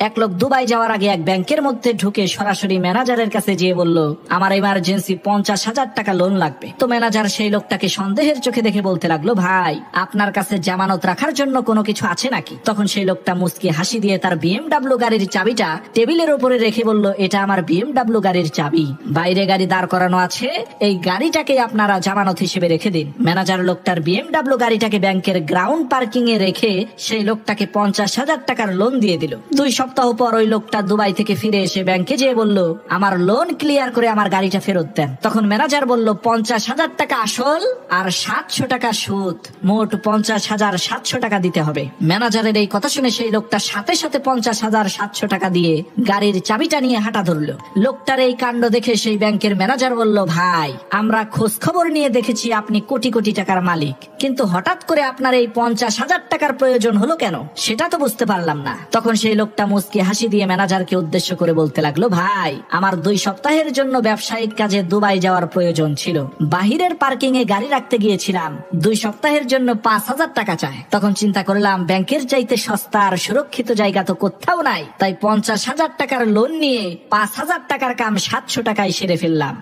এক লোক দুবাই যাওয়ার আগে এক ব্যাংকের মধ্যে ঢুকে সরাসরি ম্যানেজারের কাছে যেয়ে বলল, আমার ইমার্জেন্সি 50,000 টাকা লোন লাগবে। তো ম্যানেজার সেই লোকটাকে সন্দেহের চোখে দেখে বলতে লাগলো, ভাই আপনার কাছে জামানত রাখার জন্য কোনো কিছু আছে নাকি? তখন সেই লোকটা মুচকি হাসি দিয়ে তার BMW গাড়ির চাবিটা টেবিলের উপরে রেখে বলল, এটা আমার BMW গাড়ির চাবি, বাইরে গাড়ি দাঁড় করানো আছে, এই গাড়িটাকে আপনারা জামানত হিসেবে রেখে দিন। ম্যানেজার লোকটার BMW গাড়িটাকে ব্যাংকের গ্রাউন্ড পার্কিং এ রেখে সেই লোকটাকে 50,000 টাকার লোন দিয়ে দিল। 2 সপ্তাহ পর ওই লোকটা দুবাই থেকে ফিরে এসে ব্যাংকে যেয়ে বলল, আমার লোন ক্লিয়ার করে আমার গাড়িটা ফেরত দেন। তখন ম্যানেজার বলল, 50,000 টাকা আসল আর 700 টাকা সুদ, মোট 50,700 টাকা দিতে হবে। ম্যানেজারের এই কথা শুনে সেই লোকটা সাথে সাথে 50,700 টাকা দিয়ে গাড়ির চাবিটা নিয়ে হাঁটা ধরলো। লোকটার এই কাণ্ড দেখে সেই ব্যাংকের ম্যানেজার বলল, ভাই আমরা খোঁজ খবর নিয়ে দেখেছি আপনি কোটি কোটি টাকার মালিক, কিন্তু হঠাৎ করে আপনার এই 50,000 টাকার প্রয়োজন হলো কেন, সেটা তো বুঝতে পারলাম না। তখন সেই লোকটা মুচকি হাসি দিয়ে ম্যানেজারকে উদ্দেশ্য করে বলতে লাগলো, ভাই আমার 2 সপ্তাহের জন্য ব্যবসায়িক কাজে দুবাই যাওয়ার প্রয়োজন ছিল, বাহিরের পার্কিং এ গাড়ি রাখতে গিয়েছিলাম, 2 সপ্তাহের জন্য 5,000 টাকা চায়। তখন চিন্তা করলাম ব্যাংকের চাইতে সস্তা আর সুরক্ষিত জায়গা তো কোথাও নাই, তাই 50,000 টাকার লোন নিয়ে 5,000 টাকার কাম 700 টাকায় সেরে ফেললাম।